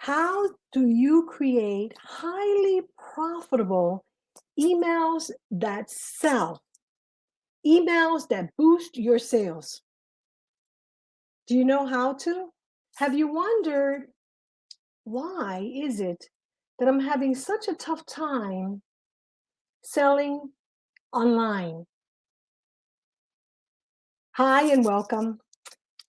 How do you create highly profitable emails that sell? Emails that boost your sales. Do you know how to? Have you wondered why is it that I'm having such a tough time selling online? Hi and welcome.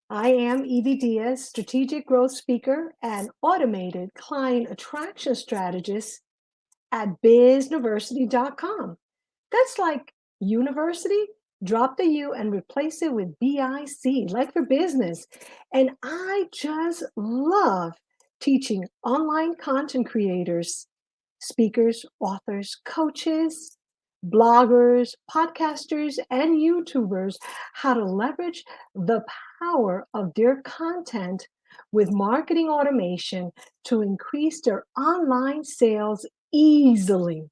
I am Evie Diaz, strategic growth speaker and automated client attraction strategist at bizniversity.com. That's like university, drop the U and replace it with BIC, like for business. And I just love teaching online content creators, speakers, authors, coaches, bloggers, podcasters, and YouTubers how to leverage the power of their content with marketing automation to increase their online sales easily.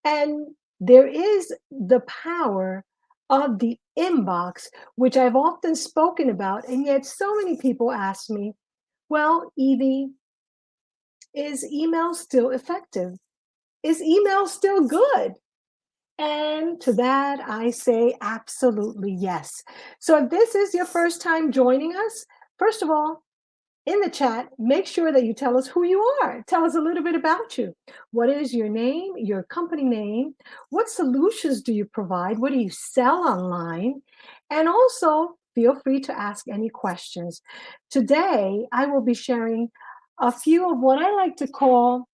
And there is the power of the inbox, which I've often spoken about. And yet, so many people ask me, well, Evie, is email still effective? Is email still good? And to that, I say absolutely yes. So if this is your first time joining us, first of all, in the chat, make sure that you tell us who you are. Tell us a little bit about you. What is your name, your company name? What solutions do you provide? What do you sell online? And also, feel free to ask any questions. Today, I will be sharing a few of what I like to call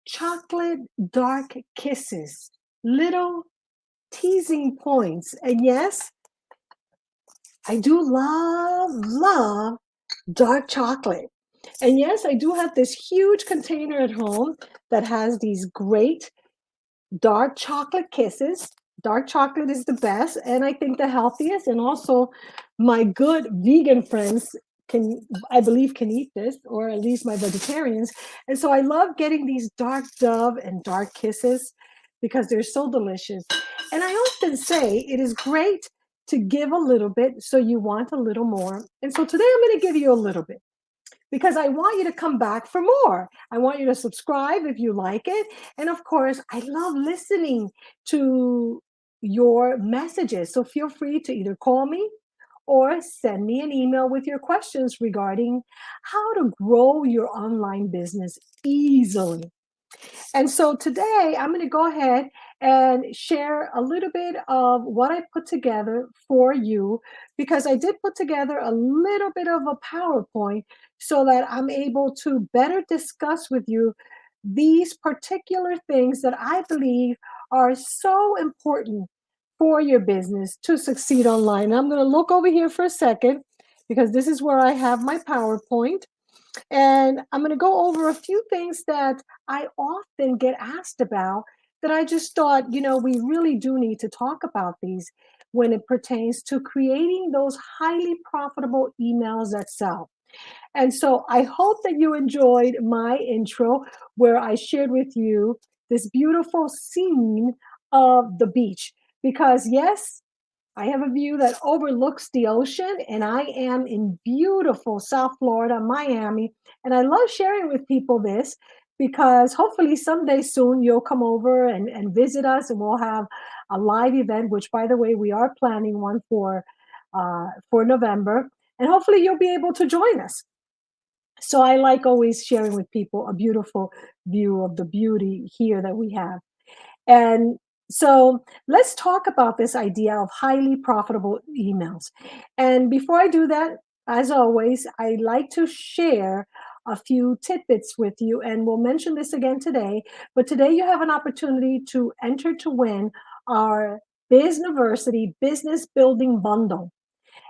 chocolate dark kisses, little teasing points. And yes, I do love dark chocolate. And yes, I do have this huge container at home that has these great dark chocolate kisses. Dark chocolate is the best, and I think the healthiest. And also, my good vegan friends I believe, can eat this, or at least my vegetarians. And so I love getting these dark dove and dark kisses because they're so delicious. And I often say it is great to give a little bit, so you want a little more. And so today I'm going to give you a little bit because I want you to come back for more. I want you to subscribe if you like it. And of course, I love listening to your messages. So feel free to either call me or send me an email with your questions regarding how to grow your online business easily. And so today I'm going to go ahead and share a little bit of what I put together for you because I did put together a little bit of a PowerPoint so that I'm able to better discuss with you these particular things that I believe are so important for your business to succeed online. I'm going to look over here for a second because this is where I have my PowerPoint. And I'm going to go over a few things that I often get asked about that I just thought, we really do need to talk about these when it pertains to creating those highly profitable emails that sell. And so I hope that you enjoyed my intro where I shared with you this beautiful scene of the beach. Because, yes, I have a view that overlooks the ocean, and I am in beautiful South Florida, Miami. And I love sharing with people this because hopefully someday soon you'll come over and visit us, and we'll have a live event, which, by the way, we are planning one for November. And hopefully you'll be able to join us. So I like always sharing with people a beautiful view of the beauty here that we have. And so let's talk about this idea of highly profitable emails. And before I do that, as always, I like to share a few tidbits with you, and we'll mention this again today. But today you have an opportunity to enter to win our Bizniversity Business Building Bundle.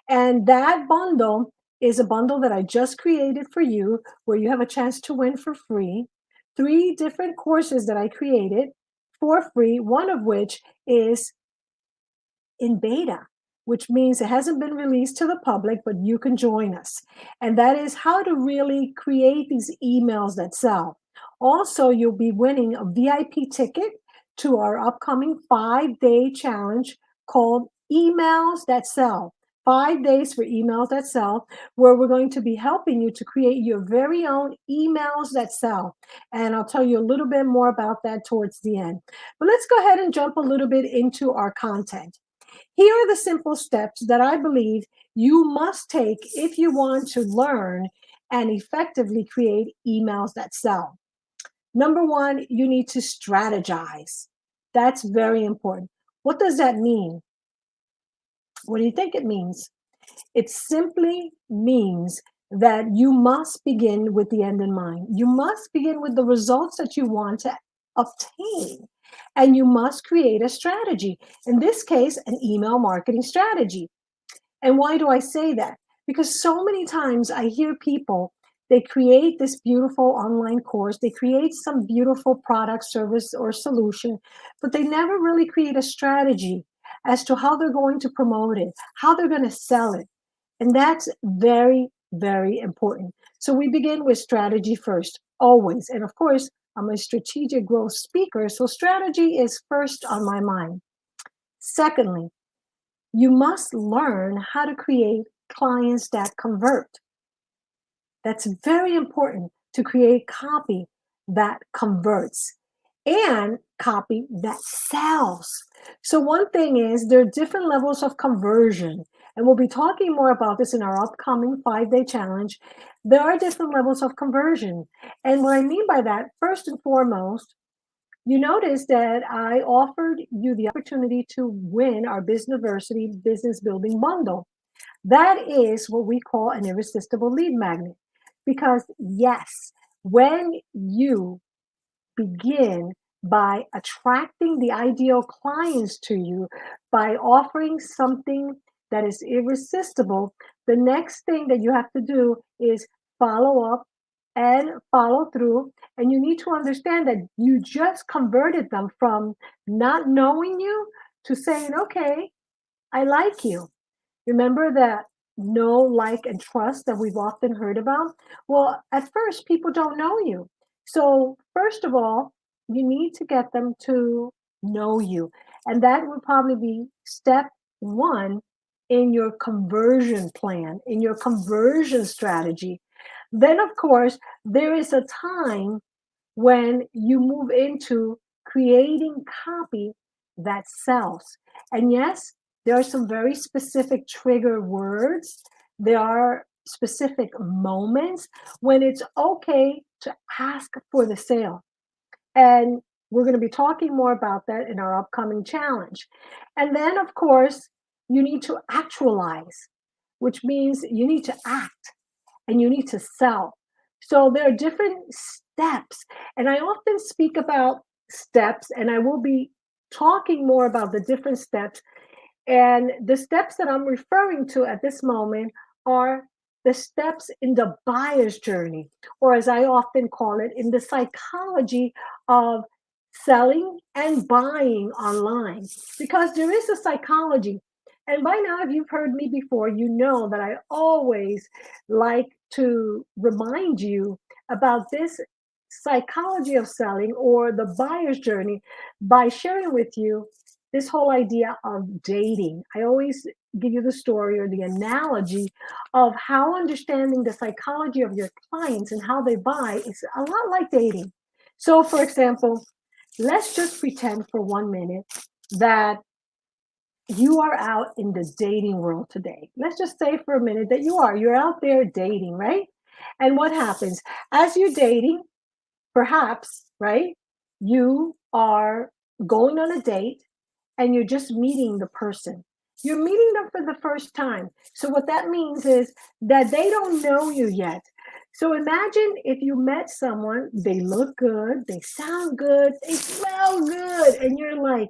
And that bundle is a bundle that I just created for you where you have a chance to win for free 3 different courses that I created for free, one of which is in beta, which means it hasn't been released to the public, but you can join us. And that is how to really create these emails that sell. Also, you'll be winning a VIP ticket to our upcoming 5-day challenge called Emails That Sell. 5 days for emails that sell, where we're going to be helping you to create your very own emails that sell. And I'll tell you a little bit more about that towards the end. But let's go ahead and jump a little bit into our content. Here are the simple steps that I believe you must take if you want to learn and effectively create emails that sell. Number one, you need to strategize. That's very important. What does that mean? What do you think it means? It simply means that you must begin with the end in mind. You must begin with the results that you want to obtain. And you must create a strategy. In this case, an email marketing strategy. And why do I say that? Because so many times I hear people, they create this beautiful online course, they create some beautiful product, service, or solution, but they never really create a strategy as to how they're going to promote it, how they're going to sell it. And that's very, very important. So we begin with strategy first, always. And of course, I'm a strategic growth speaker, so strategy is first on my mind. Secondly, you must learn how to create clients that convert. That's very important, to create copy that converts and copy that sells. So, one thing is there are different levels of conversion, and we'll be talking more about this in our upcoming 5 day challenge. There are different levels of conversion. And what I mean by that, first and foremost, you notice that I offered you the opportunity to win our Businessversity Business Building Bundle. That is what we call an irresistible lead magnet. Because, yes, when you begin by attracting the ideal clients to you, by offering something that is irresistible, the next thing that you have to do is follow up and follow through. And you need to understand that you just converted them from not knowing you to saying, okay, I like you. Remember that know, like, and trust that we've often heard about? Well, at first, people don't know you. So, first of all, you need to get them to know you. And that would probably be step one in your conversion plan, in your conversion strategy. Then, of course, there is a time when you move into creating copy that sells. And yes, there are some very specific trigger words. There are specific moments when it's okay to ask for the sale. And we're going to be talking more about that in our upcoming challenge. And then, of course, you need to actualize, which means you need to act and you need to sell. So there are different steps. And I often speak about steps, and I will be talking more about the different steps. And the steps that I'm referring to at this moment are the steps in the buyer's journey, or as I often call it, in the psychology of selling and buying online, because there is a psychology. And by now, if you've heard me before, you know that I always like to remind you about this psychology of selling or the buyer's journey by sharing with you this whole idea of dating. I always give you the story or the analogy of how understanding the psychology of your clients and how they buy is a lot like dating. So, for example, let's just pretend for 1 minute that you are out in the dating world today. Let's just say for a minute that you're out there dating, right? And what happens as you're dating? Perhaps, right? You are going on a date and you're just meeting the person. You're meeting them for the first time. So, what that means is that they don't know you yet. So, imagine if you met someone, they look good, they sound good, they smell good, and you're like,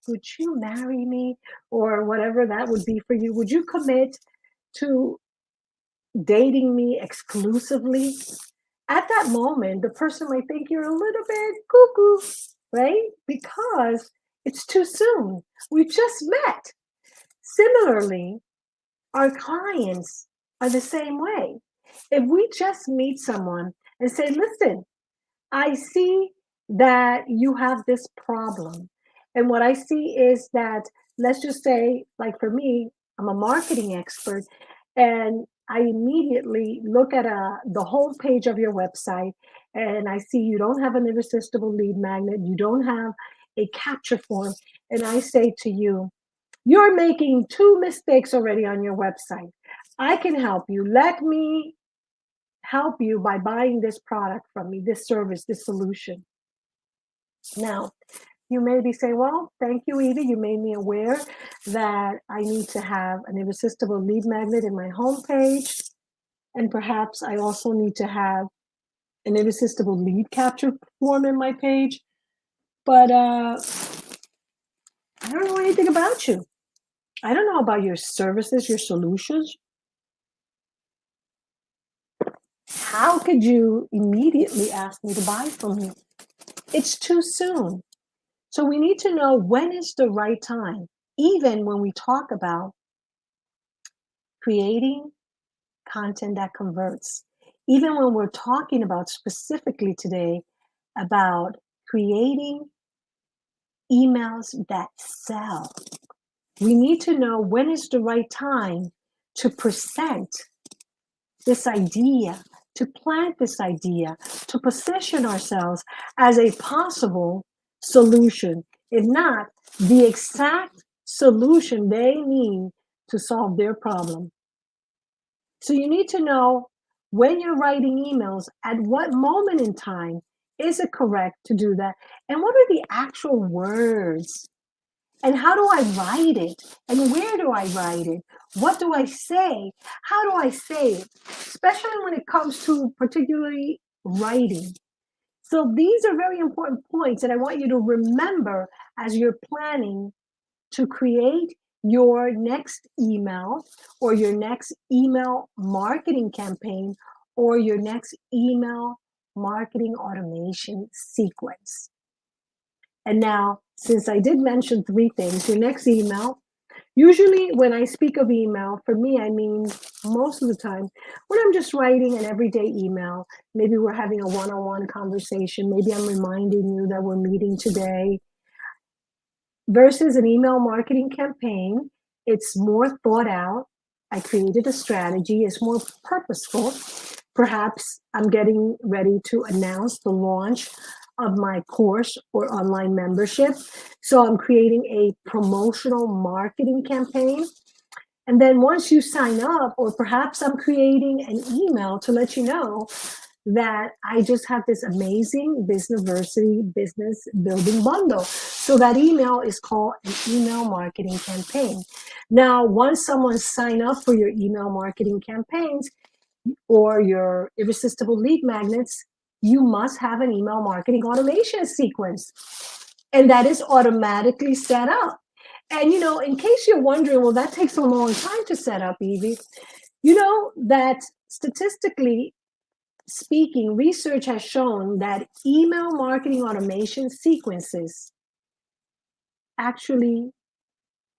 would you marry me? Or whatever that would be for you. Would you commit to dating me exclusively? At that moment, the person might think you're a little bit cuckoo, right? Because it's too soon. We just met. Similarly, our clients are the same way. If we just meet someone and say, listen, I see that you have this problem. And what I see is that, let's just say, like for me, I'm a marketing expert, and I immediately look at the home page of your website, and I see you don't have an irresistible lead magnet, you don't have a capture form, and I say to you, you're making two mistakes already on your website. I can help you. Let me help you by buying this product from me, this service, this solution. Now, you may be saying, well, thank you, Evie. You made me aware that I need to have an irresistible lead magnet in my homepage. And perhaps I also need to have an irresistible lead capture form in my page. But I don't know anything about you. I don't know about your services, your solutions. How could you immediately ask me to buy from you? It's too soon. So we need to know when is the right time, even when we talk about creating content that converts. Even when we're talking about specifically today about creating emails that sell, we need to know when is the right time to present this idea, to plant this idea, to position ourselves as a possible solution, if not the exact solution they need to solve their problem. So you need to know when you're writing emails, at what moment in time is it correct to do that? And what are the actual words? And how do I write it? And where do I write it? What do I say? How do I say it? Especially when it comes to particularly writing. So these are very important points that I want you to remember as you're planning to create your next email or your next email marketing campaign or your next email marketing automation sequence. And now, since I did mention three things, your next email, usually when I speak of email, for me, I mean most of the time when I'm just writing an everyday email, maybe we're having a one-on-one conversation, maybe I'm reminding you that we're meeting today, versus an email marketing campaign. It's more thought out. I created a strategy, it's more purposeful. Perhaps I'm getting ready to announce the launch of my course or online membership. So I'm creating a promotional marketing campaign. And then once you sign up, or perhaps I'm creating an email to let you know that I just have this amazing Businessversity business building bundle. So that email is called an email marketing campaign. Now, once someone sign up for your email marketing campaigns or your irresistible lead magnets, you must have an email marketing automation sequence. And that is automatically set up. And in case you're wondering, well, that takes a long time to set up, Evie. You know that statistically speaking, research has shown that email marketing automation sequences actually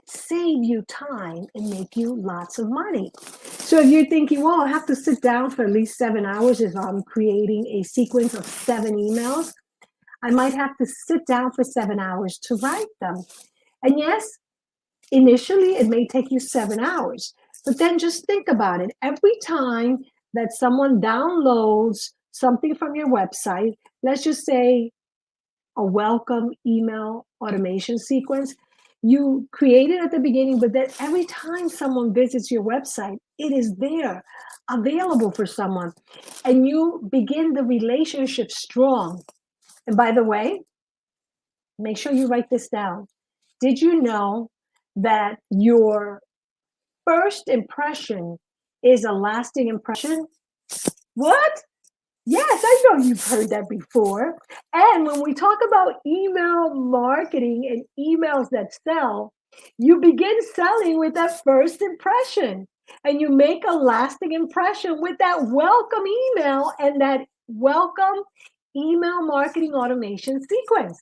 save you time and make you lots of money. So if you're thinking, well, I have to sit down for at least 7 hours if I'm creating a sequence of 7 emails, I might have to sit down for 7 hours to write them. And yes, initially it may take you 7 hours, but then just think about it. Every time that someone downloads something from your website, let's just say a welcome email automation sequence, you create it at the beginning, but then every time someone visits your website, it is there available for someone. And you begin the relationship strong. And by the way, make sure you write this down. Did you know that your first impression is a lasting impression? What? Yes, I know you've heard that before. And when we talk about email marketing and emails that sell, you begin selling with that first impression. And you make a lasting impression with that welcome email and that welcome email marketing automation sequence.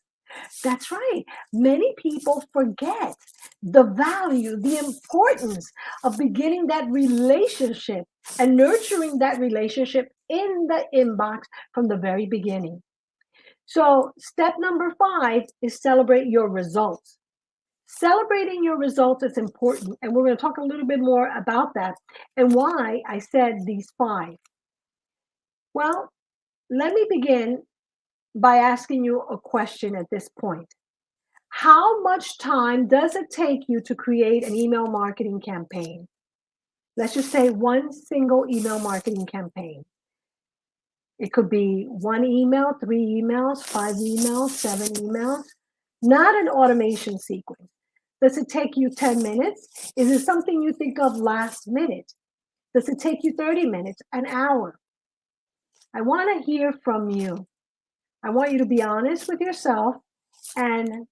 That's right. Many people forget the value, the importance of beginning that relationship and nurturing that relationship in the inbox from the very beginning. So, step number 5 is celebrate your results. Celebrating your results is important, and we're going to talk a little bit more about that and why I said these five. Well, let me begin by asking you a question at this point. How much time does it take you to create an email marketing campaign? Let's just say one single email marketing campaign. It could be one email, three emails, five emails, seven emails, not an automation sequence. Does it take you 10 minutes? Is it something you think of last minute? Does it take you 30 minutes, an hour? I want to hear from you. I want you to be honest with yourself and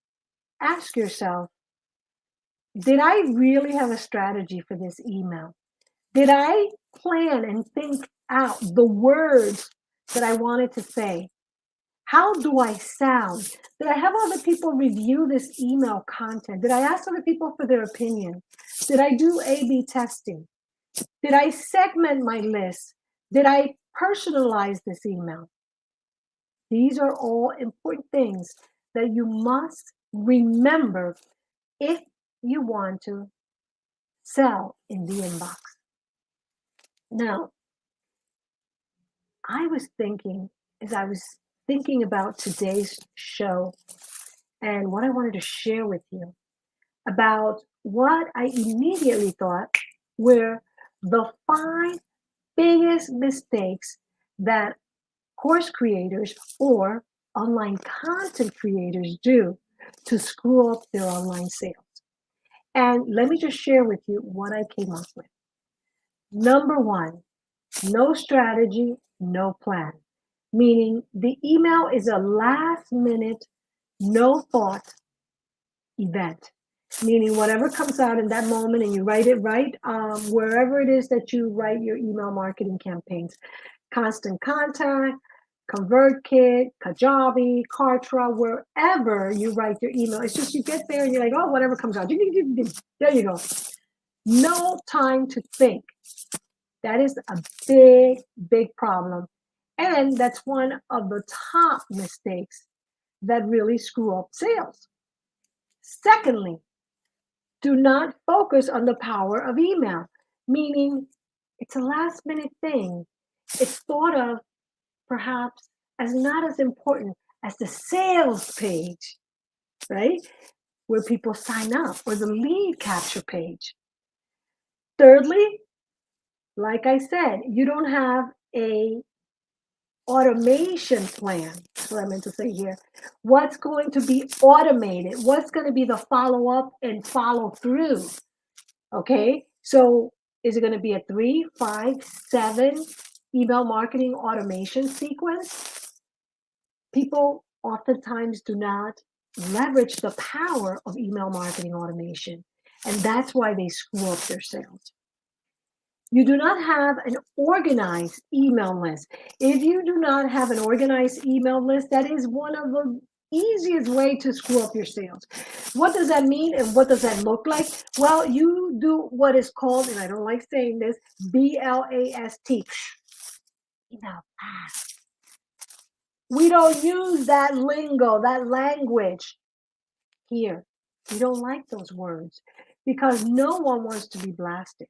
ask yourself, did I really have a strategy for this email? Did I plan and think out the words that I wanted to say? How do I sound? Did I have other people review this email content? Did I ask other people for their opinion? Did I do A/B testing? Did I segment my list? Did I personalize this email? These are all important things that you must remember if you want to sell in the inbox. Now, I was thinking, as I was thinking about today's show and what I wanted to share with you about what I immediately thought were the five biggest mistakes that course creators or online content creators do to screw up their online sales. And let me just share with you what I came up with. Number one, no strategy, no plan. Meaning the email is a last minute, no thought event. Meaning whatever comes out in that moment and you write it right, wherever it is that you write your email marketing campaigns. Constant Contact, ConvertKit, Kajabi, Kartra, wherever you write your email. It's just you get there and you're like, oh, whatever comes out. There you go. No time to think. That is a big, big problem. And that's one of the top mistakes that really screw up sales. Secondly, do not focus on the power of email, meaning it's a last minute thing. It's thought of perhaps as not as important as the sales page, right? Where people sign up, or the lead capture page. Thirdly, like I said, you don't have a automation plan. That's what I meant to say here. What's going to be automated? What's going to be the follow up and follow through? Okay, so is it going to be a 3, 5, 7 email marketing automation sequence? People oftentimes do not leverage the power of email marketing automation, and that's why they screw up their sales. You do not have an organized email list. If you do not have an organized email list, that is one of the easiest way to screw up your sales. What does that mean and what does that look like? Well, you do what is called, and I don't like saying this, BLAST. Email blast. We don't use that lingo, that language here. We don't like those words because no one wants to be blasted.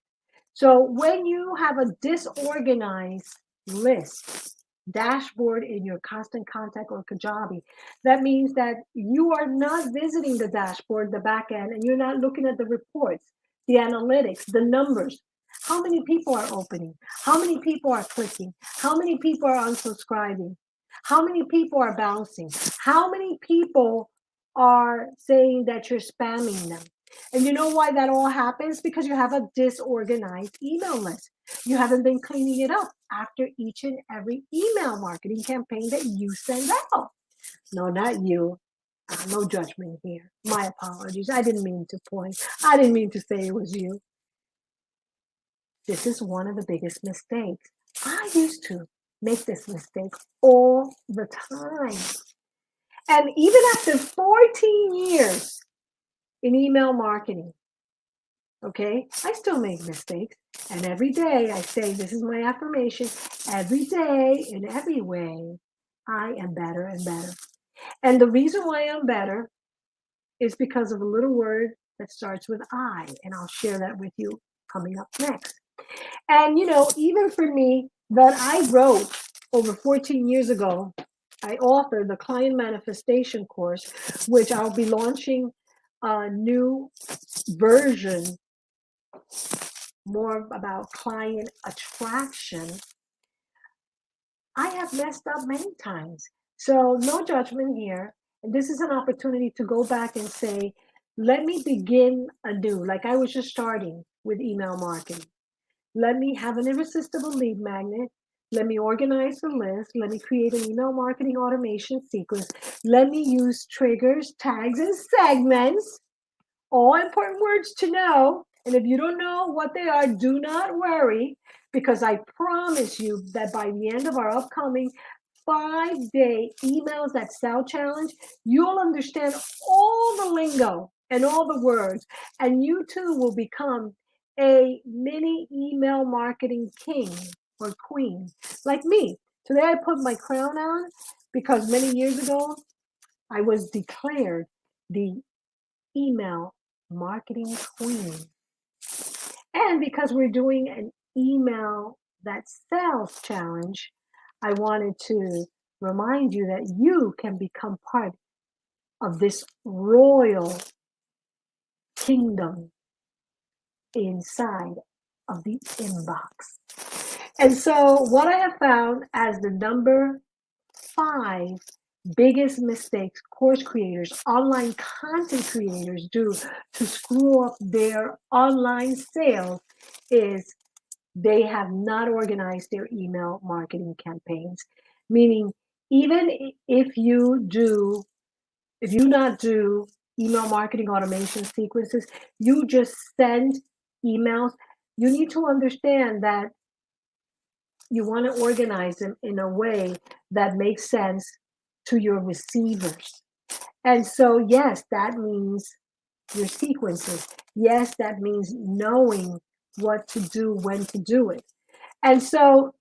So when you have a disorganized list, dashboard in your Constant Contact or Kajabi, that means that you are not visiting the dashboard, the back end, and you're not looking at the reports, the analytics, the numbers. How many people are opening? How many people are clicking? How many people are unsubscribing? How many people are bouncing? How many people are saying that you're spamming them? And you know why that all happens? Because you have a disorganized email list. You haven't been cleaning it up after each and every email marketing campaign that you send out. No, not you. No judgment here. My apologies. I didn't mean to point. I didn't mean to say it was you. This is one of the biggest mistakes. I used to make this mistake all the time. And even after 14 years in email marketing, okay, I still make mistakes. And every day I say, this is my affirmation, every day in every way, I am better and better. And the reason why I'm better is because of a little word that starts with I, and I'll share that with you coming up next. And even for me, that I wrote over 14 years ago, I authored the Client Manifestation course, which I'll be launching a new version more about client attraction. I have messed up many times. So, no judgment here. And this is an opportunity to go back and say, let me begin anew, like I was just starting with email marketing. Let me have an irresistible lead magnet. Let me organize the list. Let me create an email marketing automation sequence. Let me use triggers, tags, and segments. All important words to know. And if you don't know what they are, do not worry, because I promise you that by the end of our upcoming 5-day emails that sell challenge, you'll understand all the lingo and all the words, and you too will become a mini email marketing king or queen like me. Today I put my crown on because many years ago I was declared the email marketing queen. And because we're doing an email that sells challenge, I wanted to remind you that you can become part of this royal kingdom inside of the inbox. And so, what I have found as the number 5 biggest mistakes course creators, online content creators do to screw up their online sales is they have not organized their email marketing campaigns. Meaning, even if you not do email marketing automation sequences, you just send emails. You need to understand that you want to organize them in a way that makes sense to your receivers. And so, yes, that means your sequences. Yes, that means knowing what to do, when to do it. And so,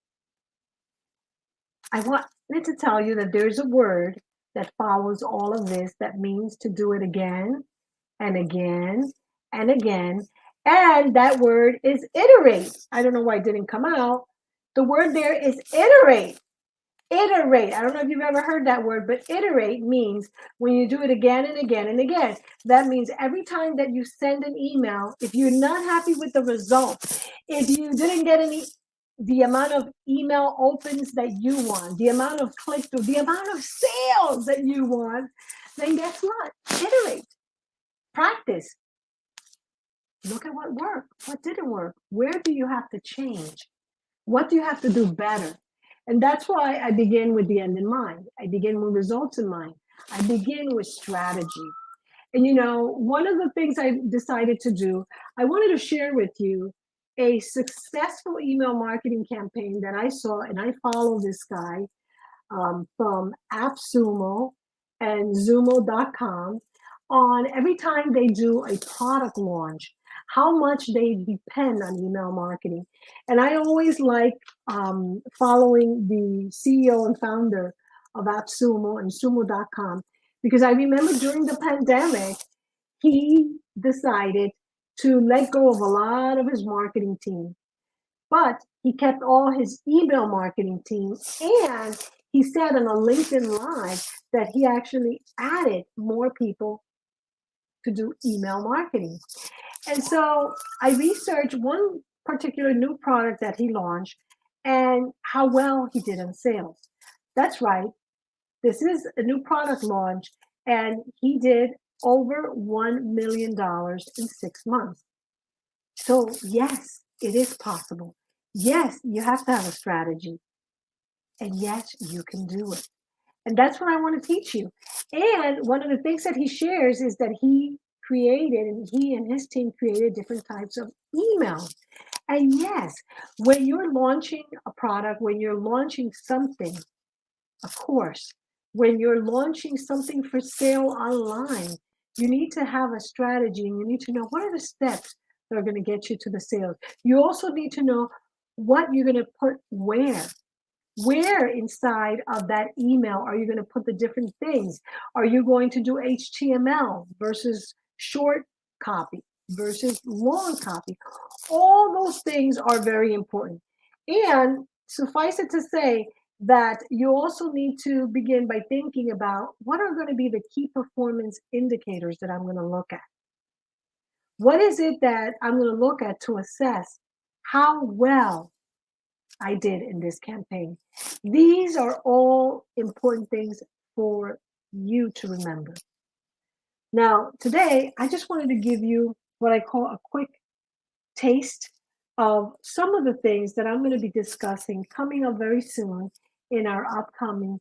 I wanted to tell you that there's a word that follows all of this that means to do it again and again and again. And that word is iterate. I don't know why it didn't come out. The word there is iterate. Iterate. I don't know if you've ever heard that word, but iterate means when you do it again and again and again. That means every time that you send an email, if you're not happy with the result, if you didn't get the amount of email opens that you want, the amount of click through, the amount of sales that you want, then guess what? Iterate. Practice. Look at what worked. What didn't work? Where do you have to change? What do you have to do better? And that's why I begin with the end in mind. I begin with results in mind. I begin with strategy. And one of the things I decided to do, I wanted to share with you a successful email marketing campaign that I saw, and I follow this guy from AppSumo and Zumo.com on every time they do a product launch, how much they depend on email marketing. And I always like following the CEO and founder of AppSumo and Sumo.com because I remember during the pandemic, he decided to let go of a lot of his marketing team, but he kept all his email marketing team. And he said on a LinkedIn Live that he actually added more people to do email marketing. And so I researched one particular new product that he launched and how well he did on sales. That's right. This is a new product launch, and he did over $1 million in 6 months. So, yes, it is possible. Yes, you have to have a strategy. And yes, you can do it. And that's what I want to teach you. And one of the things that he shares is that he and his team created different types of emails. And yes, when you're launching a product, when you're launching something, of course, when you're launching something for sale online, you need to have a strategy and you need to know what are the steps that are going to get you to the sales. You also need to know what you're going to put where. Where inside of that email are you going to put the different things? Are you going to do HTML versus short copy versus long copy? All those things are very important. And suffice it to say that you also need to begin by thinking about what are going to be the key performance indicators that I'm going to look at. What is it that I'm going to look at to assess how well I did in this campaign? These are all important things for you to remember. Now, today, I just wanted to give you what I call a quick taste of some of the things that I'm going to be discussing coming up very soon in our upcoming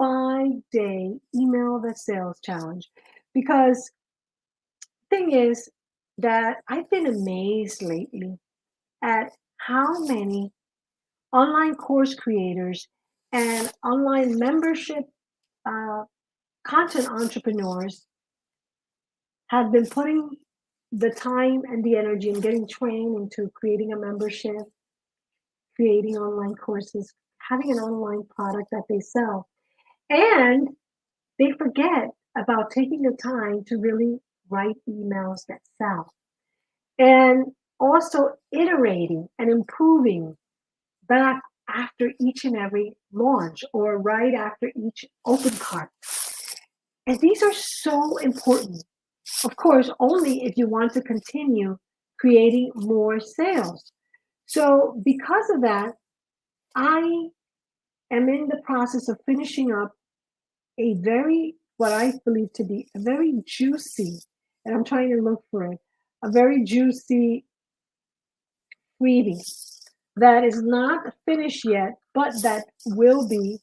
5-day email the sales challenge. Because thing is that I've been amazed lately at how many online course creators and online membership uh, content entrepreneurs have been putting the time and the energy and getting trained into creating a membership, creating online courses, having an online product that they sell. And they forget about taking the time to really write emails that sell. And also iterating and improving back after each and every launch or right after each open cart. And these are so important. Of course, only if you want to continue creating more sales. So, because of that, I am in the process of finishing up a very, what I believe to be a very juicy, and I'm trying to look for it, a very juicy freebie that is not finished yet, but that will be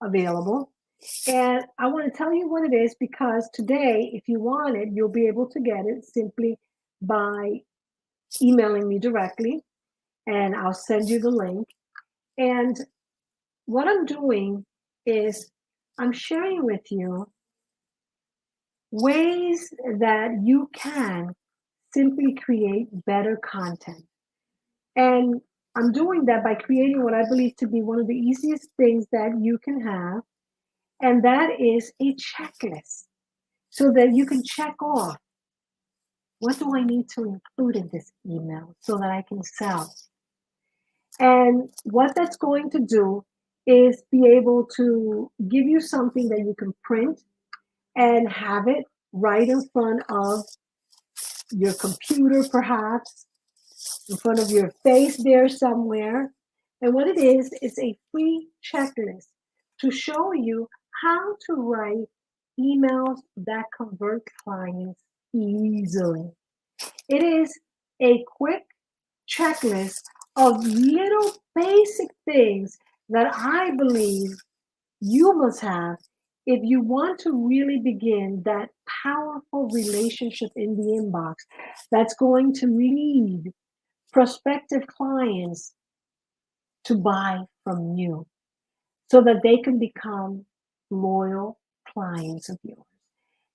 available. And I want to tell you what it is because today, if you want it, you'll be able to get it simply by emailing me directly, and I'll send you the link. And what I'm doing is I'm sharing with you ways that you can simply create better content. And I'm doing that by creating what I believe to be one of the easiest things that you can have, and that is a checklist so that you can check off what do I need to include in this email so that I can sell. And what that's going to do is be able to give you something that you can print and have it right in front of your computer, perhaps in front of your face there somewhere. And what it is a free checklist to show you how to write emails that convert clients easily. It is a quick checklist of little basic things that I believe you must have if you want to really begin that powerful relationship in the inbox that's going to lead prospective clients to buy from you so that they can become loyal clients of yours.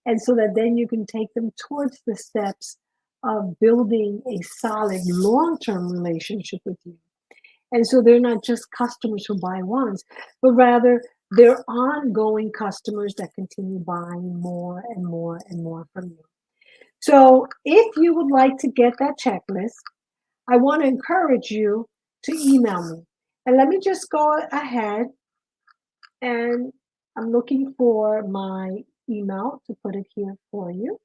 And so that then you can take them towards the steps of building a solid long term relationship with you. And so they're not just customers who buy once, but rather they're ongoing customers that continue buying more and more and more from you. So if you would like to get that checklist, I want to encourage you to email me. And let me just go ahead and I'm looking for my email to put it here for you.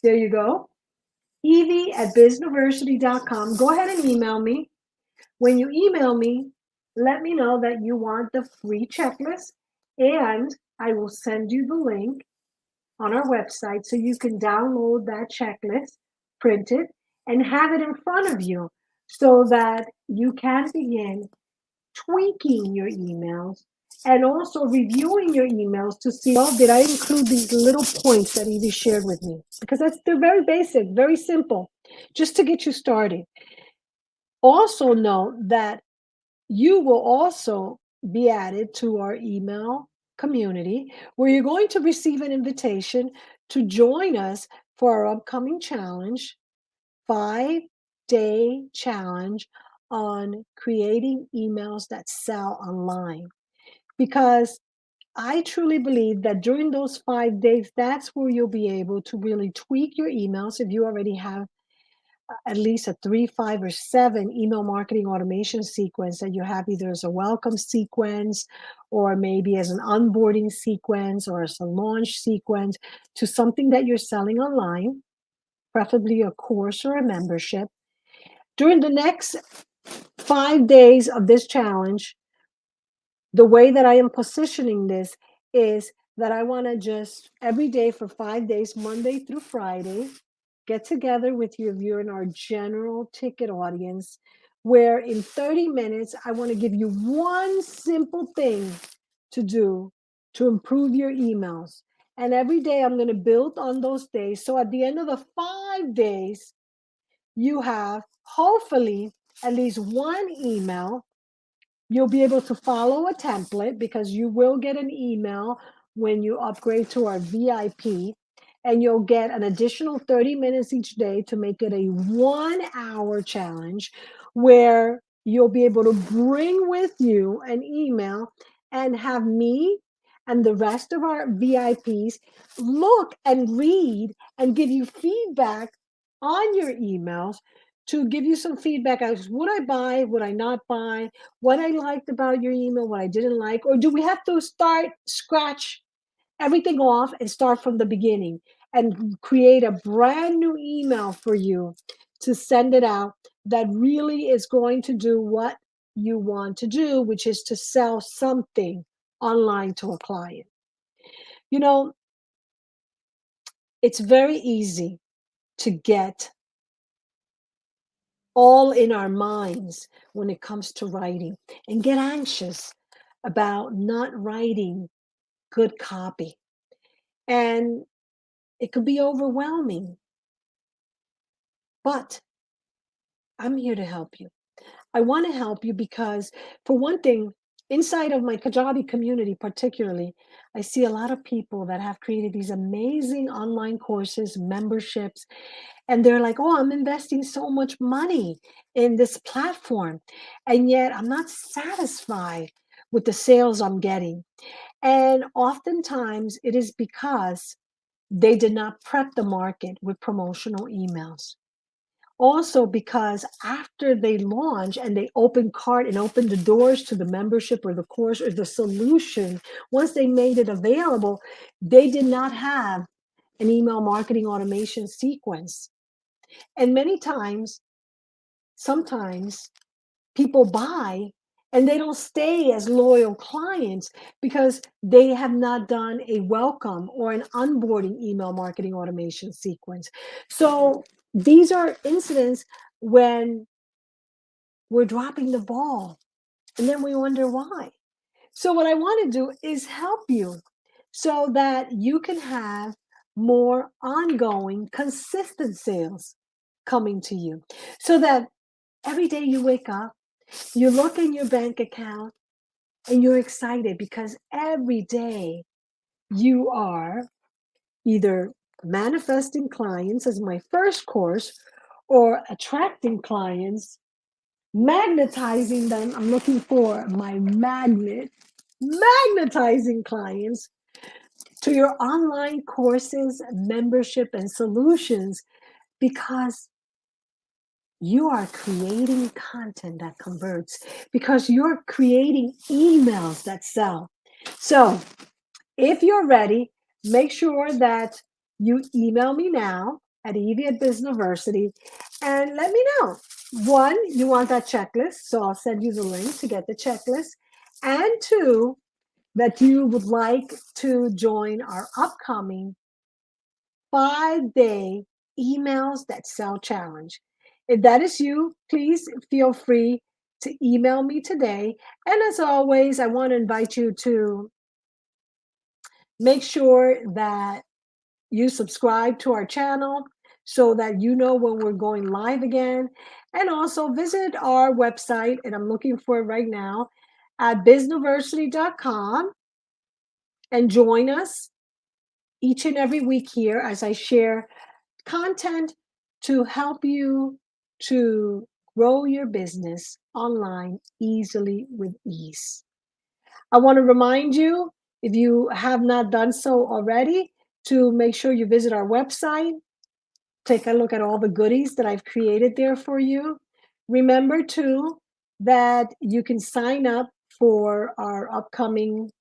There you go. Evie@bizniversity.com. Go ahead and email me. When you email me, let me know that you want the free checklist, and I will send you the link on our website so you can download that checklist, print it, and have it in front of you so that you can begin tweaking your emails and also reviewing your emails to see, well, did I include these little points that Evie shared with me? Because they're very basic, very simple, just to get you started. Also note that you will also be added to our email community where you're going to receive an invitation to join us for our upcoming challenge 5-day challenge on creating emails that sell online. Because I truly believe that during those 5 days, that's where you'll be able to really tweak your emails if you already have at least a 3, 5, or 7 email marketing automation sequence that you have either as a welcome sequence or maybe as an onboarding sequence or as a launch sequence to something that you're selling online, preferably a course or a membership. During the next 5 days of this challenge, the way that I am positioning this is that I want to just every day for 5 days, Monday through Friday, get together with you if you're in our general ticket audience, where in 30 minutes, I want to give you one simple thing to do to improve your emails. And every day I'm going to build on those days. So at the end of the 5 days, you have hopefully at least one email. You'll be able to follow a template because you will get an email when you upgrade to our VIP, and you'll get an additional 30 minutes each day to make it a 1 hour challenge where you'll be able to bring with you an email and have me and the rest of our VIPs look and read and give you feedback on your emails to give you some feedback as would I buy, would I not buy, what I liked about your email, what I didn't like, or do we have to scratch everything off and start from the beginning and create a brand new email for you to send it out that really is going to do what you want to do, which is to sell something online to a client. You know, it's very easy to get all in our minds when it comes to writing and get anxious about not writing good copy. And it could be overwhelming, but I'm here to help you. I want to help you because, for one thing, inside of my Kajabi community, particularly, I see a lot of people that have created these amazing online courses, memberships, and they're like, oh, I'm investing so much money in this platform, and yet I'm not satisfied with the sales I'm getting. And oftentimes it is because they did not prep the market with promotional emails. Also, because after they launch and they open cart and open the doors to the membership or the course or the solution, once they made it available, they did not have an email marketing automation sequence. And many times, sometimes people buy and they don't stay as loyal clients because they have not done a welcome or an onboarding email marketing automation sequence. So these are incidents when we're dropping the ball and then we wonder why. So what I want to do is help you so that you can have more ongoing, consistent sales coming to you so that every day you wake up, you look in your bank account and you're excited because every day you are either manifesting clients as my first course or attracting clients, magnetizing them. I'm looking for my magnet, magnetizing clients to your online courses, membership, and solutions because you are creating content that converts, because you're creating emails that sell. So if you're ready, make sure that you email me now at Evie@Bizniversity and let me know. One, you want that checklist, so I'll send you the link to get the checklist. And two, that you would like to join our upcoming 5-day emails that sell challenge. If that is you, please feel free to email me today. And as always, I want to invite you to make sure that you subscribe to our channel so that you know when we're going live again. And also visit our website, and I'm looking for it right now, at bizniversity.com, and join us each and every week here as I share content to help you to grow your business online easily with ease. I want to remind you, if you have not done so already, to make sure you visit our website, take a look at all the goodies that I've created there for you. Remember too that you can sign up for our upcoming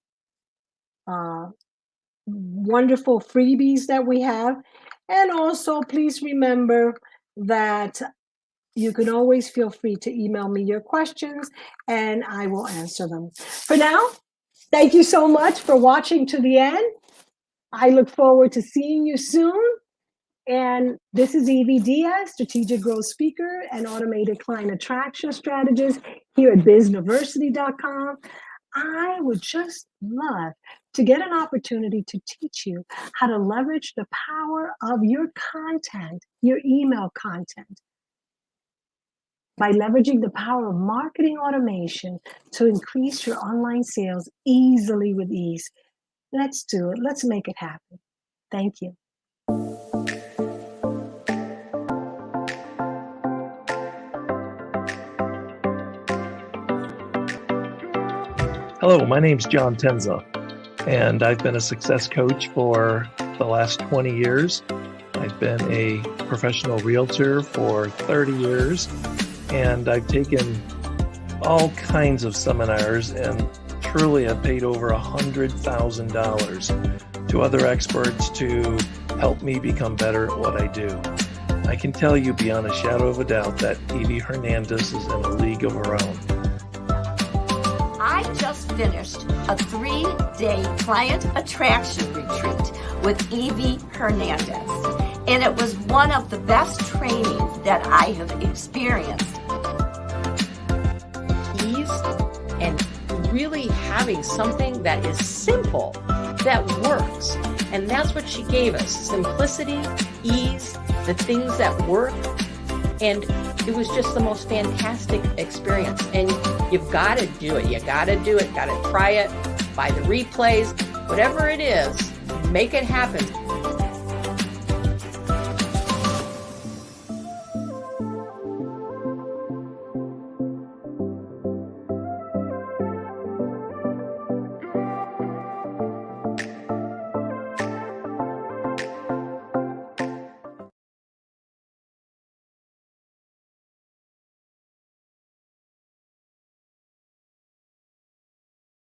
wonderful freebies that we have. And also, please remember that you can always feel free to email me your questions and I will answer them. For now, thank you so much for watching to the end. I look forward to seeing you soon. And this is Evie Diaz, Strategic Growth Speaker and Automated Client Attraction Strategist here at bizniversity.com. I would just love to get an opportunity to teach you how to leverage the power of your content, your email content, by leveraging the power of marketing automation to increase your online sales easily with ease. Let's do it. Let's make it happen. Thank you. Hello, my name's John Tenza, and I've been a success coach for the last 20 years. I've been a professional realtor for 30 years, and I've taken all kinds of seminars and truly have paid over $100,000 to other experts to help me become better at what I do. I can tell you beyond a shadow of a doubt that Evie Hernandez is in a league of her own. I just finished a 3-day client attraction retreat with Evie Hernandez, and it was one of the best trainings that I have experienced. Ease and really having something that is simple, that works. And that's what she gave us: simplicity, ease, the things that work. And it was just the most fantastic experience. And you've got to do it. You got to do it. Got to try it. Buy the replays. Whatever it is, make it happen.